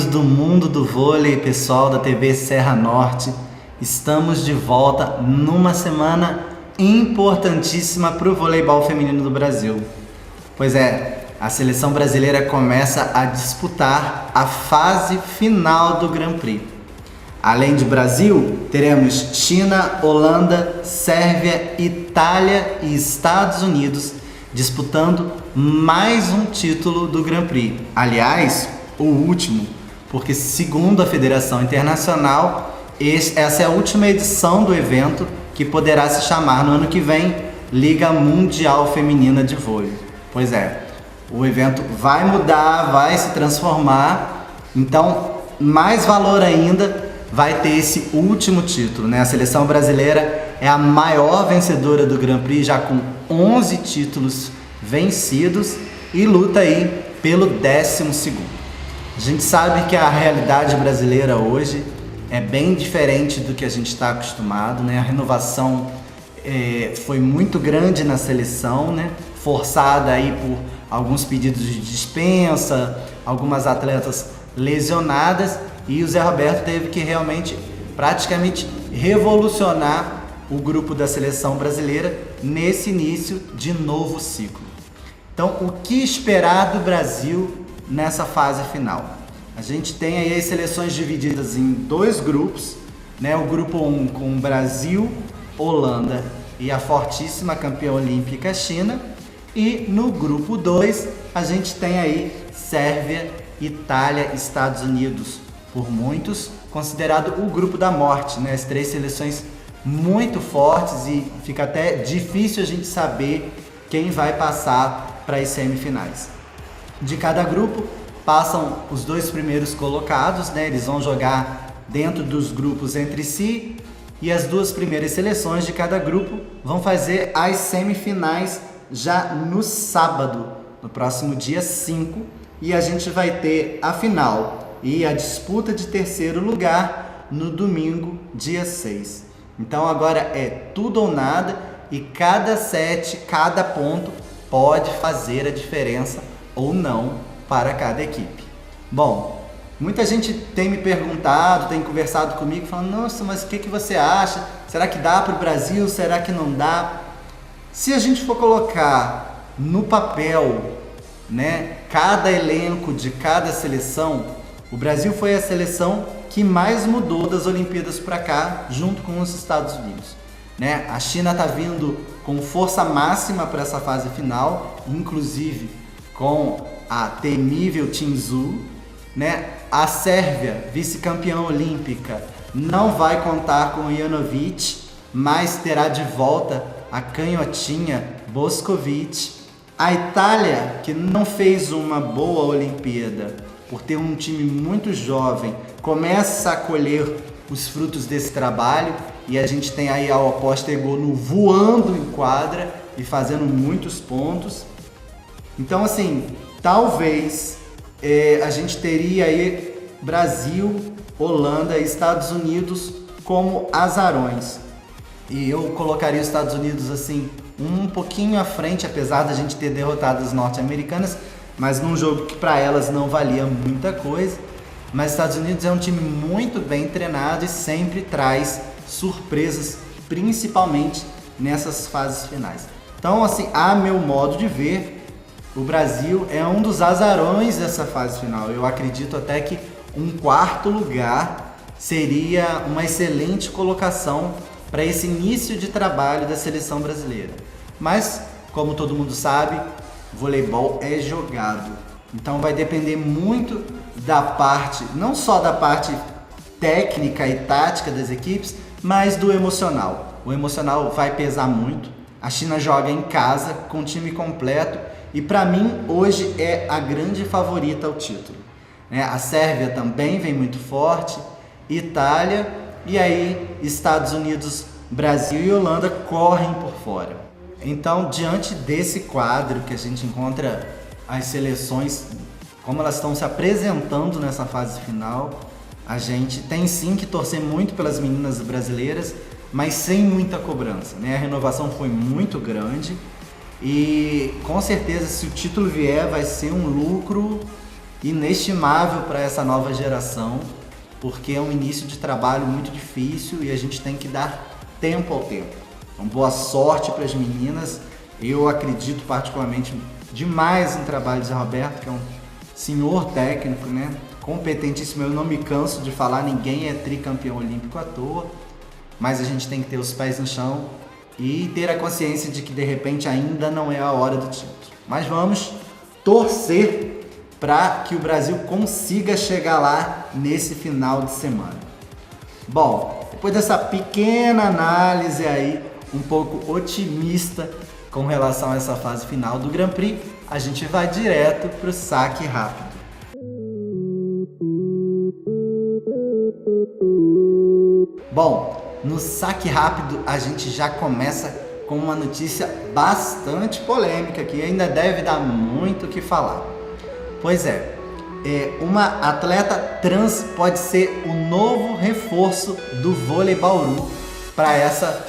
do mundo do vôlei, pessoal da TV Serra Norte, estamos de volta numa semana importantíssima para o voleibol feminino do Brasil. Pois é, a seleção brasileira começa a disputar a fase final do Grand Prix. Além de Brasil, teremos China, Holanda, Sérvia, Itália e Estados Unidos disputando mais um título do Grand Prix. Aliás, o último, porque segundo a Federação Internacional, essa é a última edição do evento, que poderá se chamar no ano que vem Liga Mundial Feminina de Vôlei. Pois é, o evento vai mudar, vai se transformar, então mais valor ainda vai ter esse último título, né? A seleção brasileira é a maior vencedora do Grand Prix, já com 11 títulos vencidos e luta aí pelo 12º. A gente sabe que a realidade brasileira hoje é bem diferente do que a gente está acostumado, né? A renovação foi muito grande na seleção, né? Forçada aí por alguns pedidos de dispensa, algumas atletas lesionadas, e o Zé Roberto teve que realmente, praticamente, revolucionar o grupo da seleção brasileira nesse início de novo ciclo. Então, o que esperar do Brasil nessa fase final? A gente tem aí as seleções divididas em dois grupos, né? O grupo 1 com Brasil, Holanda e a fortíssima campeã olímpica China. E no grupo 2 a gente tem aí Sérvia, Itália, Estados Unidos, por muitos considerado o grupo da morte, né? As três seleções muito fortes e fica até difícil a gente saber quem vai passar para as semifinais. De cada grupo passam os dois primeiros colocados, né? Eles vão jogar dentro dos grupos entre si e as duas primeiras seleções de cada grupo vão fazer as semifinais já no sábado, no próximo dia 5, e a gente vai ter a final e a disputa de terceiro lugar no domingo, dia 6. Então agora é tudo ou nada e cada set, cada ponto pode fazer a diferença ou não para cada equipe. Bom, muita gente tem me perguntado, tem conversado comigo, falando: nossa, mas o que você acha? Será que dá para o Brasil? Será que não dá? Se a gente for colocar no papel, né, cada elenco de cada seleção, o Brasil foi a seleção que mais mudou das Olimpíadas para cá, junto com os Estados Unidos, né? A China está vindo com força máxima para essa fase final, inclusive com a temível Tinzu, né? A Sérvia, vice-campeã olímpica, não vai contar com o Janovic, mas terá de volta a canhotinha Boskovic. A Itália, que não fez uma boa Olimpíada, por ter um time muito jovem, começa a colher os frutos desse trabalho, e a gente tem aí a Postecoglou voando em quadra e fazendo muitos pontos. Então, assim, talvez a gente teria aí Brasil, Holanda e Estados Unidos como azarões. E eu colocaria os Estados Unidos assim um pouquinho à frente, apesar da gente ter derrotado as norte-americanas, mas num jogo que para elas não valia muita coisa. Mas Estados Unidos é um time muito bem treinado e sempre traz surpresas, principalmente nessas fases finais. Então, assim, a meu modo de ver, o Brasil é um dos azarões dessa fase final. Eu acredito até que um quarto lugar seria uma excelente colocação para esse início de trabalho da seleção brasileira. Mas, como todo mundo sabe, voleibol é jogado. Então vai depender muito da parte, não só da parte técnica e tática das equipes, mas do emocional. O emocional vai pesar muito. A China joga em casa, com o time completo, e para mim hoje é a grande favorita ao título, né? A Sérvia também vem muito forte, Itália, e aí Estados Unidos, Brasil e Holanda correm por fora. Então, diante desse quadro que a gente encontra as seleções, como elas estão se apresentando nessa fase final, a gente tem sim que torcer muito pelas meninas brasileiras, mas sem muita cobrança, né? A renovação foi muito grande e com certeza, se o título vier, vai ser um lucro inestimável para essa nova geração, porque é um início de trabalho muito difícil e a gente tem que dar tempo ao tempo. Então, boa sorte para as meninas. Eu acredito particularmente demais no trabalho de Zé Roberto, que é um senhor técnico, né? Competentíssimo. Eu não me canso de falar, ninguém é tricampeão olímpico à toa, mas a gente tem que ter os pés no chão e ter a consciência de que de repente ainda não é a hora do título. Mas vamos torcer para que o Brasil consiga chegar lá nesse final de semana. Bom, depois dessa pequena análise aí, um pouco otimista com relação a essa fase final do Grand Prix, a gente vai direto para o saque rápido. Bom, no saque rápido a gente já começa com uma notícia bastante polêmica que ainda deve dar muito o que falar. Pois é, uma atleta trans pode ser o novo reforço do vôlei Bauru para essa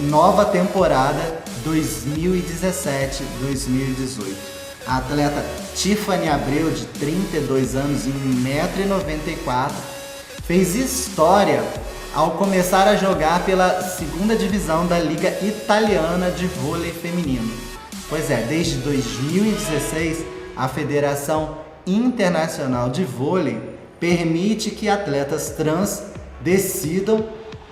nova temporada 2017-2018. A atleta Tiffany Abreu, de 32 anos e 1,94 m, fez história ao começar a jogar pela segunda divisão da Liga Italiana de Vôlei Feminino. Pois é, desde 2016, a Federação Internacional de Vôlei permite que atletas trans decidam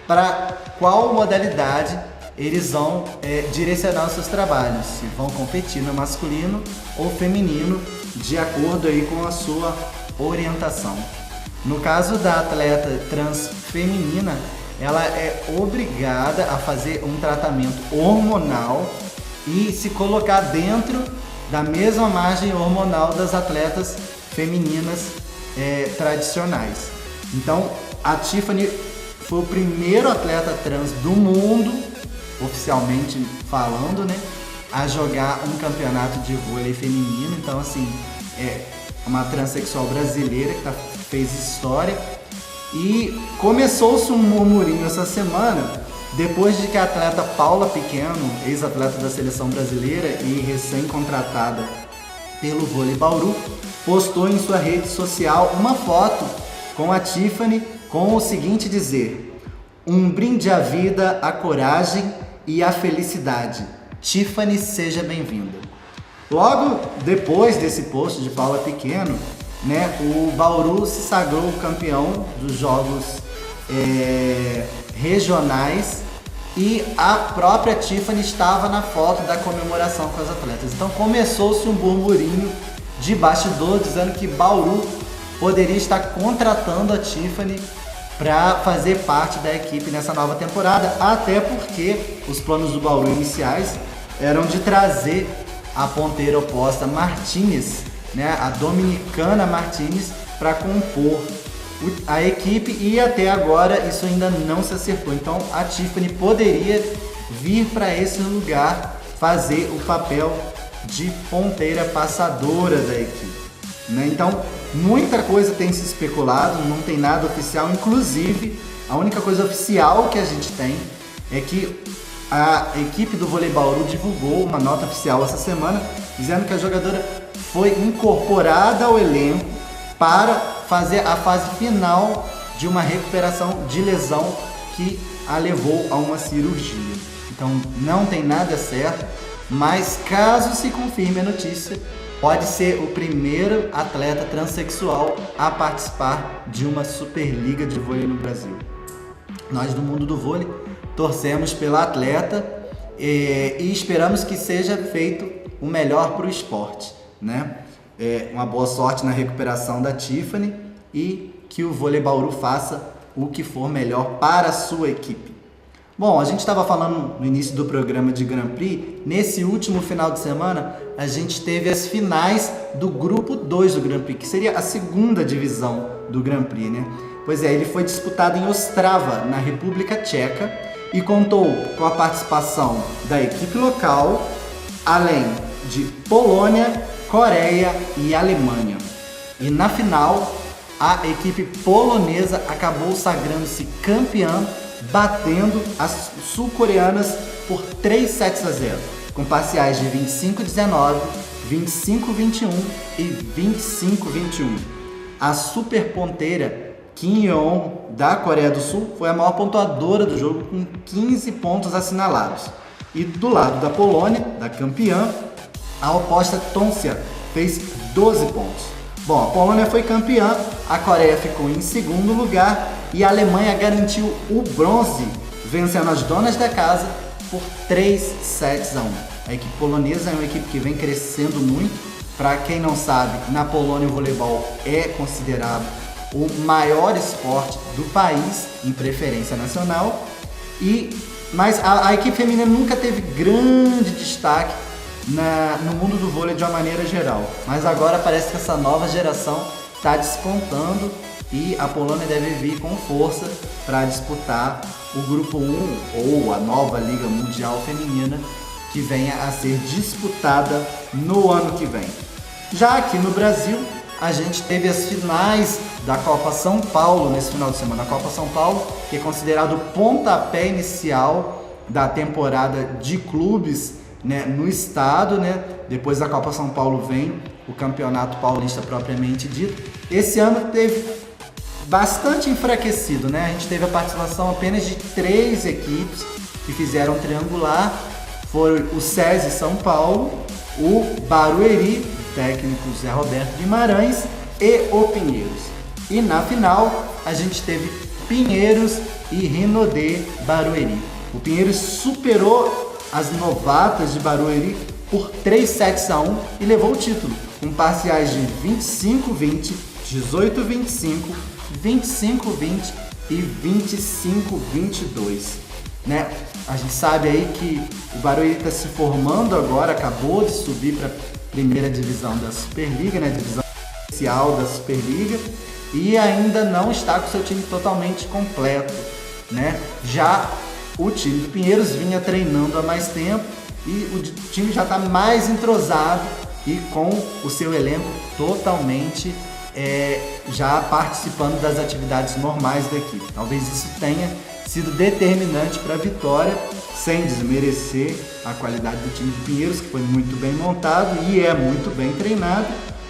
para qual modalidade eles vão direcionar os seus trabalhos, se vão competir no masculino ou feminino, de acordo aí com a sua orientação. No caso da atleta trans feminina, ela é obrigada a fazer um tratamento hormonal e se colocar dentro da mesma margem hormonal das atletas femininas tradicionais. Então, a Tiffany foi o primeiro atleta trans do mundo, oficialmente falando, né, a jogar um campeonato de vôlei feminino. Então, assim, é uma transexual brasileira que fez história. E começou-se um murmurinho essa semana, depois de que a atleta Paula Pequeno, ex-atleta da seleção brasileira e recém-contratada pelo vôlei Bauru, postou em sua rede social uma foto com a Tiffany com o seguinte dizer: um brinde à vida, à coragem e à felicidade. Tiffany, seja bem-vinda. Logo depois desse post de Paula Pequeno, né, o Bauru se sagrou campeão dos jogos regionais e a própria Tiffany estava na foto da comemoração com as atletas. Então começou-se um burburinho de bastidor dizendo que Bauru poderia estar contratando a Tiffany para fazer parte da equipe nessa nova temporada, até porque os planos do Bauru iniciais eram de trazer a ponteira oposta Martinez, né, a dominicana Martinez, para compor a equipe, e até agora isso ainda não se acertou. Então a Tiffany poderia vir para esse lugar fazer o papel de ponteira passadora da equipe, né? Então muita coisa tem se especulado, não tem nada oficial. Inclusive, a única coisa oficial que a gente tem é que a equipe do Vôlei Bauru divulgou uma nota oficial essa semana dizendo que a jogadora foi incorporada ao elenco para fazer a fase final de uma recuperação de lesão que a levou a uma cirurgia. Então não tem nada certo, mas caso se confirme a notícia, pode ser o primeiro atleta transexual a participar de uma Superliga de vôlei no Brasil. Nós do mundo do vôlei torcemos pela atleta e esperamos que seja feito o melhor para o esporte, né? Uma boa sorte na recuperação da Tiffany e que o Vôlei Bauru faça o que for melhor para a sua equipe. Bom, a gente estava falando no início do programa de Grand Prix. Nesse último final de semana, a gente teve as finais do grupo 2 do Grand Prix, que seria a segunda divisão do Grand Prix, né? Pois é, ele foi disputado em Ostrava, na República Tcheca, e contou com a participação da equipe local, além de Polônia, Coreia e Alemanha. E na final, a equipe polonesa acabou sagrando-se campeã, batendo as sul-coreanas por 3 sets a 0, com parciais de 25-19, 25-21 e 25-21. A super ponteira Kim Yeon, da Coreia do Sul, foi a maior pontuadora do jogo, com 15 pontos assinalados. E do lado da Polônia, da campeã, a oposta Tonsia fez 12 pontos. Bom, a Polônia foi campeã, a Coreia ficou em segundo lugar e a Alemanha garantiu o bronze, vencendo as donas da casa por 3-1. A equipe polonesa é uma equipe que vem crescendo muito. Para quem não sabe, na Polônia o voleibol é considerado o maior esporte do país, em preferência nacional, mas a equipe feminina nunca teve grande destaque no mundo do vôlei de uma maneira geral. Mas agora parece que essa nova geração está despontando e a Polônia deve vir com força para disputar o Grupo 1 ou a nova Liga Mundial Feminina, que venha a ser disputada no ano que vem. Já aqui no Brasil, a gente teve as finais da Copa São Paulo nesse final de semana. A Copa São Paulo, que é considerado o pontapé inicial da temporada de clubes, né, no estado, né? Depois da Copa São Paulo vem o Campeonato Paulista propriamente dito. Esse ano teve bastante enfraquecido, né? A gente teve a participação apenas de 3 equipes que fizeram triangular. Foi o SESI São Paulo, o Barueri, técnico Zé Roberto Guimarães, e o Pinheiros. E na final a gente teve Pinheiros e Rinodê Barueri. O Pinheiros superou as novatas de Barueri por 3-1 e levou o título, com parciais de 25-20, 18-25, 25-20 e 25-22. Né? A gente sabe aí que o Barueri está se formando agora, acabou de subir para a primeira divisão da Superliga, né? Divisão oficial da Superliga, e ainda não está com seu time totalmente completo, né? Já o time do Pinheiros vinha treinando há mais tempo e o time já está mais entrosado e com o seu elenco totalmente já participando das atividades normais da equipe. Talvez isso tenha sido determinante para a vitória, sem desmerecer a qualidade do time de Pinheiros, que foi muito bem montado e é muito bem treinado,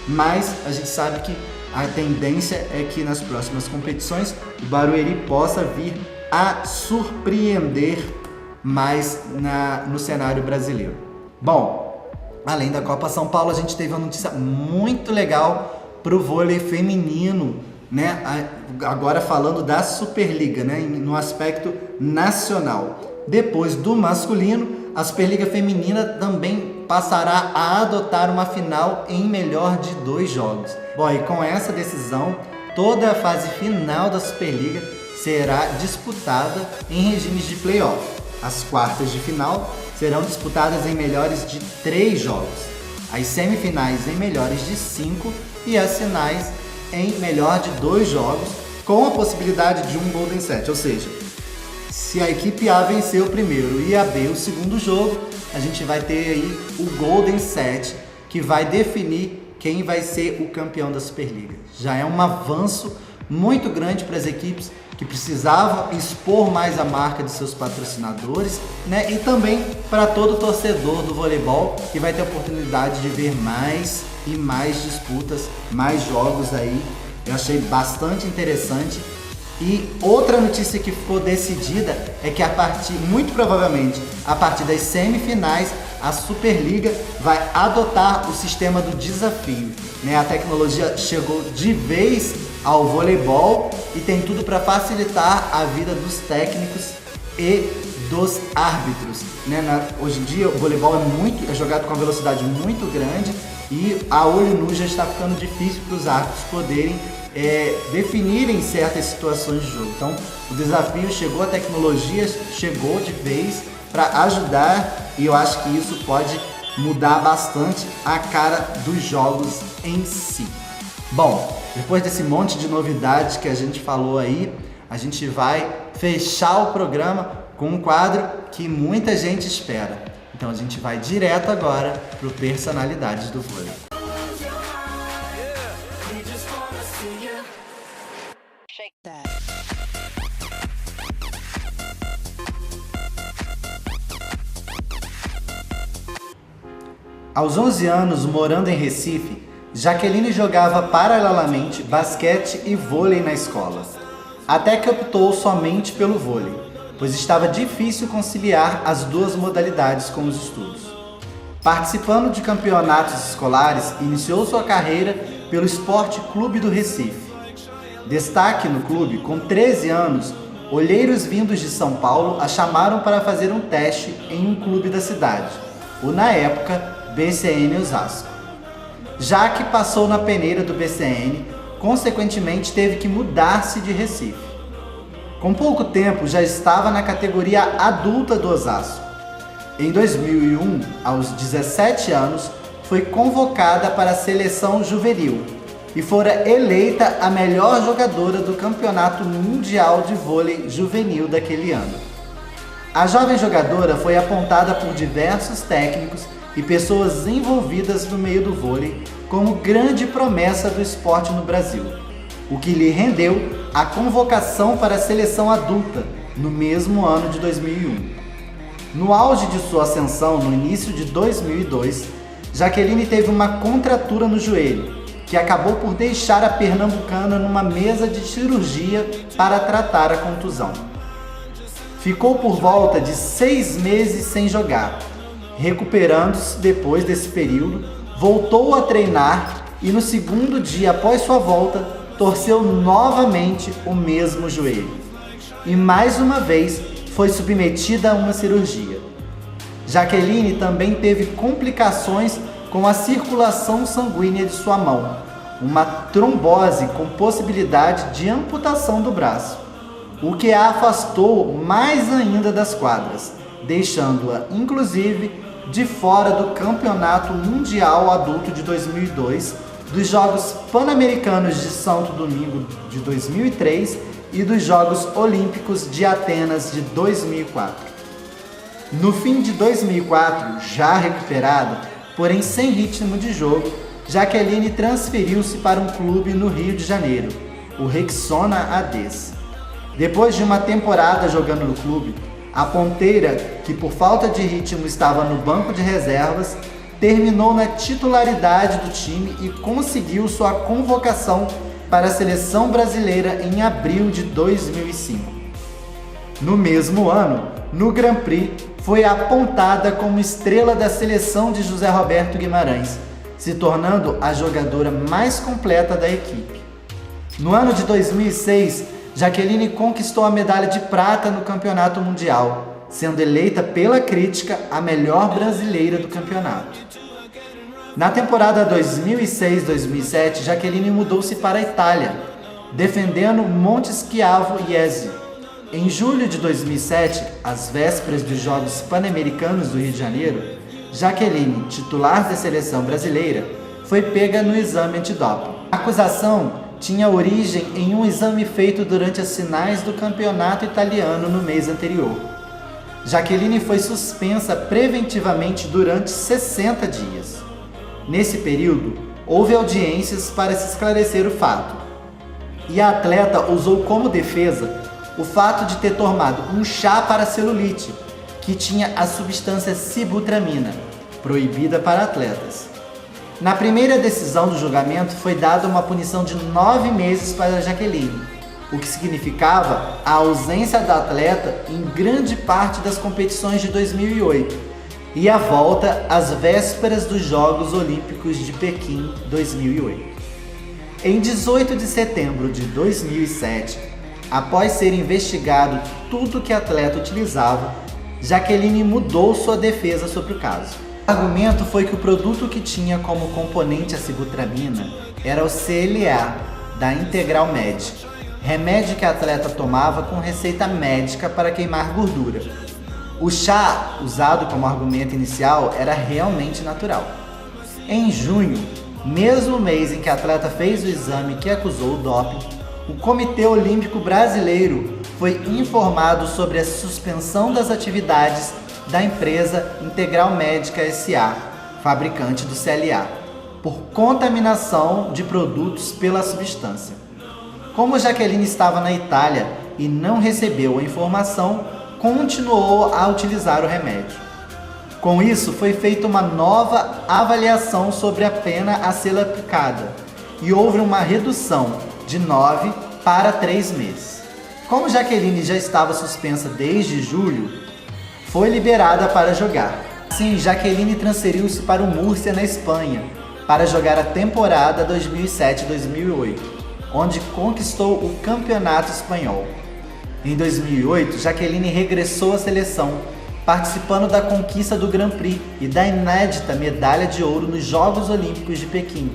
mas a gente sabe que a tendência é que nas próximas competições o Barueri possa vir a surpreender mais no cenário brasileiro. Bom, além da Copa São Paulo, a gente teve uma notícia muito legal para o vôlei feminino, né? Agora falando da Superliga, né? No aspecto nacional. Depois do masculino, a Superliga Feminina também passará a adotar uma final em melhor de 2 jogos. Bom, e com essa decisão, toda a fase final da Superliga será disputada em regimes de playoff. As quartas de final serão disputadas em melhores de 3 jogos, as semifinais em melhores de 5 e as finais em melhor de 2 jogos, com a possibilidade de um Golden Set, ou seja, se a equipe A vencer o primeiro e a B o segundo jogo, a gente vai ter aí o Golden Set, que vai definir quem vai ser o campeão da Superliga. Já é um avanço muito grande para as equipes que precisavam expor mais a marca de seus patrocinadores, né? E também para todo torcedor do voleibol, que vai ter a oportunidade de ver mais e mais disputas, mais jogos aí. Eu achei bastante interessante. E outra notícia que ficou decidida é que muito provavelmente, a partir das semifinais, a Superliga vai adotar o sistema do desafio, né? A tecnologia chegou de vez ao voleibol e tem tudo para facilitar a vida dos técnicos e dos árbitros, né? Hoje em dia o voleibol é jogado com uma velocidade muito grande e a olho nu já está ficando difícil para os árbitros poderem definirem certas situações de jogo. Então o desafio chegou, a tecnologia chegou de vez para ajudar, e eu acho que isso pode mudar bastante a cara dos jogos em si. Bom, depois desse monte de novidades que a gente falou aí, a gente vai fechar o programa com um quadro que muita gente espera. Então a gente vai direto agora para o Personalidades do Vôlei. Aos 11 anos, morando em Recife, Jaqueline jogava paralelamente basquete e vôlei na escola, até que optou somente pelo vôlei, pois estava difícil conciliar as duas modalidades com os estudos. Participando de campeonatos escolares, iniciou sua carreira pelo Esporte Clube do Recife. Destaque no clube, com 13 anos, olheiros vindos de São Paulo a chamaram para fazer um teste em um clube da cidade, o na época BCN Osasco. Já que passou na peneira do BCN, consequentemente teve que mudar-se de Recife. Com pouco tempo já estava na categoria adulta do Osasco. Em 2001, aos 17 anos, foi convocada para a seleção juvenil e fora eleita a melhor jogadora do Campeonato Mundial de Vôlei Juvenil daquele ano. A jovem jogadora foi apontada por diversos técnicos e pessoas envolvidas no meio do vôlei como grande promessa do esporte no Brasil, o que lhe rendeu a convocação para a seleção adulta no mesmo ano de 2001. No auge de sua ascensão, no início de 2002, Jaqueline teve uma contratura no joelho, que acabou por deixar a pernambucana numa mesa de cirurgia para tratar a contusão. Ficou por volta de 6 meses sem jogar. Recuperando-se depois desse período, voltou a treinar e no segundo dia após sua volta, torceu novamente o mesmo joelho. E mais uma vez foi submetida a uma cirurgia. Jaqueline também teve complicações com a circulação sanguínea de sua mão, uma trombose com possibilidade de amputação do braço, o que a afastou mais ainda das quadras, deixando-a, inclusive, de fora do Campeonato Mundial Adulto de 2002, dos Jogos Pan-Americanos de Santo Domingo de 2003 e dos Jogos Olímpicos de Atenas de 2004. No fim de 2004, já recuperada, porém sem ritmo de jogo, Jaqueline transferiu-se para um clube no Rio de Janeiro, o Rexona ADs. Depois de uma temporada jogando no clube, a ponteira, que por falta de ritmo estava no banco de reservas, terminou na titularidade do time e conseguiu sua convocação para a seleção brasileira em abril de 2005. No mesmo ano, no Grand Prix, foi apontada como estrela da seleção de José Roberto Guimarães, se tornando a jogadora mais completa da equipe. No ano de 2006, Jaqueline conquistou a medalha de prata no Campeonato Mundial, sendo eleita pela crítica a melhor brasileira do campeonato. Na temporada 2006-2007, Jaqueline mudou-se para a Itália, defendendo Monteschiavo Iesi. Em julho de 2007, às vésperas dos Jogos Pan-Americanos do Rio de Janeiro, Jaqueline, titular da seleção brasileira, foi pega no exame antidoping. A acusação tinha origem em um exame feito durante as finais do campeonato italiano no mês anterior. Jaqueline foi suspensa preventivamente durante 60 dias. Nesse período, houve audiências para se esclarecer o fato. E a atleta usou como defesa o fato de ter tomado um chá para celulite, que tinha a substância sibutramina, proibida para atletas. Na primeira decisão do julgamento foi dada uma punição de 9 meses para Jaqueline, o que significava a ausência da atleta em grande parte das competições de 2008 e a volta às vésperas dos Jogos Olímpicos de Pequim 2008. Em 18 de setembro de 2007, após ser investigado tudo que a atleta utilizava, Jaqueline mudou sua defesa sobre o caso. O argumento foi que o produto que tinha como componente a sibutramina era o CLA, da Integral Med, remédio que a atleta tomava com receita médica para queimar gordura. O chá, usado como argumento inicial, era realmente natural. Em junho, mesmo mês em que a atleta fez o exame que acusou o doping, o Comitê Olímpico Brasileiro foi informado sobre a suspensão das atividades da empresa Integral Médica S.A., fabricante do CLA, por contaminação de produtos pela substância. Como Jaqueline estava na Itália e não recebeu a informação, continuou a utilizar o remédio. Com isso, foi feita uma nova avaliação sobre a pena a ser aplicada e houve uma redução de 9 para 3 meses. Como Jaqueline já estava suspensa desde julho, foi liberada para jogar. Sim, Jaqueline transferiu-se para o Múrcia, na Espanha, para jogar a temporada 2007-2008, onde conquistou o campeonato espanhol. Em 2008, Jaqueline regressou à seleção, participando da conquista do Grand Prix e da inédita medalha de ouro nos Jogos Olímpicos de Pequim,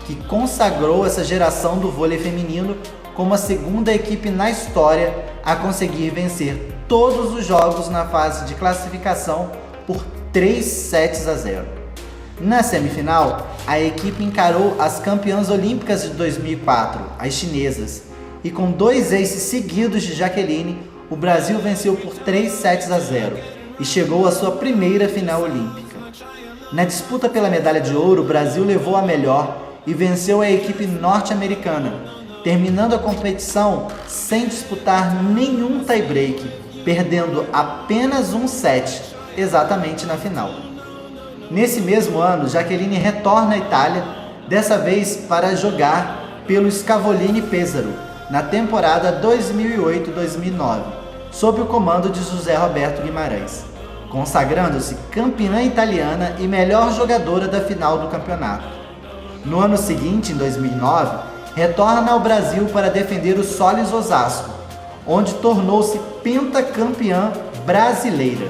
que consagrou essa geração do vôlei feminino como a segunda equipe na história a conseguir vencer todos os jogos na fase de classificação por 3-0. Na semifinal, a equipe encarou as campeãs olímpicas de 2004, as chinesas, e com 2 aces seguidos de Jaqueline, o Brasil venceu por 3-0 e chegou à sua primeira final olímpica. Na disputa pela medalha de ouro, o Brasil levou a melhor e venceu a equipe norte-americana, terminando a competição sem disputar nenhum tie-break, perdendo apenas um set, exatamente na final. Nesse mesmo ano, Jaqueline retorna à Itália, dessa vez para jogar pelo Scavolini Pesaro, na temporada 2008-2009, sob o comando de José Roberto Guimarães, consagrando-se campeã italiana e melhor jogadora da final do campeonato. No ano seguinte, em 2009, retorna ao Brasil para defender o Solis Osasco, onde tornou-se pentacampeã brasileira.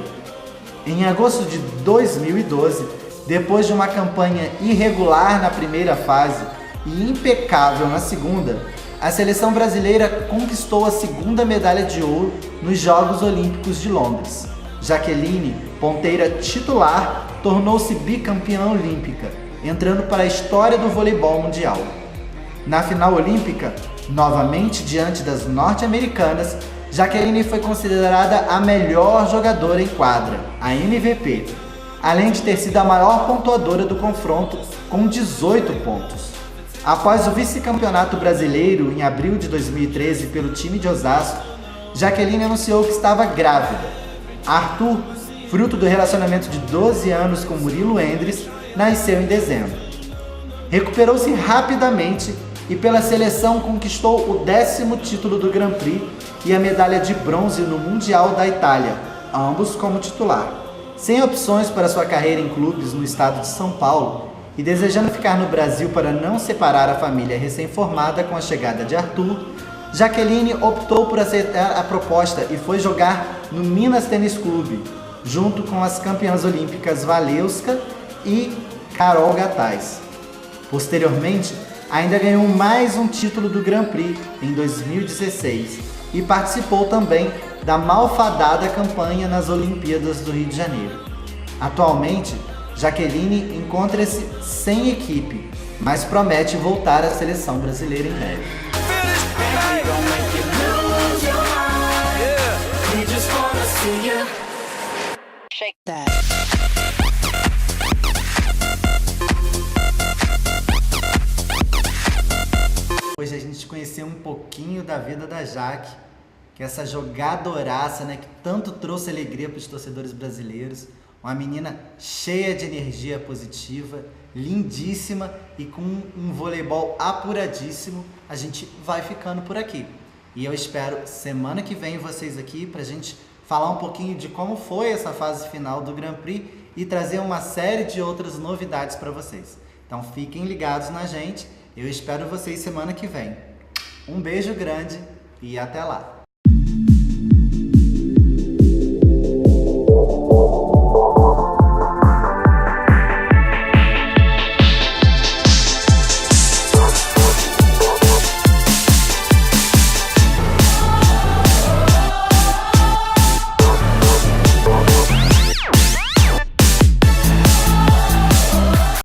Em agosto de 2012, depois de uma campanha irregular na primeira fase e impecável na segunda, a seleção brasileira conquistou a segunda medalha de ouro nos Jogos Olímpicos de Londres. Jaqueline, ponteira titular, tornou-se bicampeã olímpica, entrando para a história do voleibol mundial. Na final olímpica, novamente diante das norte-americanas, Jaqueline foi considerada a melhor jogadora em quadra, a MVP, além de ter sido a maior pontuadora do confronto, com 18 pontos. Após o vice-campeonato brasileiro em abril de 2013 pelo time de Osasco, Jaqueline anunciou que estava grávida. Arthur, fruto do relacionamento de 12 anos com Murilo Endres, nasceu em dezembro. Recuperou-se rapidamente e pela seleção conquistou o 10º título do Grand Prix e a medalha de bronze no Mundial da Itália, ambos como titular. Sem opções para sua carreira em clubes no estado de São Paulo e desejando ficar no Brasil para não separar a família recém-formada com a chegada de Arthur, Jaqueline optou por aceitar a proposta e foi jogar no Minas Tênis Clube, junto com as campeãs olímpicas Valeuska e Carol Gataz. Posteriormente, ainda ganhou mais um título do Grand Prix em 2016 e participou também da malfadada campanha nas Olimpíadas do Rio de Janeiro. Atualmente, Jaqueline encontra-se sem equipe, mas promete voltar à seleção brasileira em breve. Hoje a gente conheceu um pouquinho da vida da Jaque, que é essa jogadoraça, né, que tanto trouxe alegria para os torcedores brasileiros. Uma menina cheia de energia positiva, lindíssima e com um voleibol apuradíssimo. A gente vai ficando por aqui. E eu espero semana que vem vocês aqui para a gente falar um pouquinho de como foi essa fase final do Grand Prix e trazer uma série de outras novidades para vocês. Então fiquem ligados na gente. Eu espero vocês semana que vem. Um beijo grande e até lá!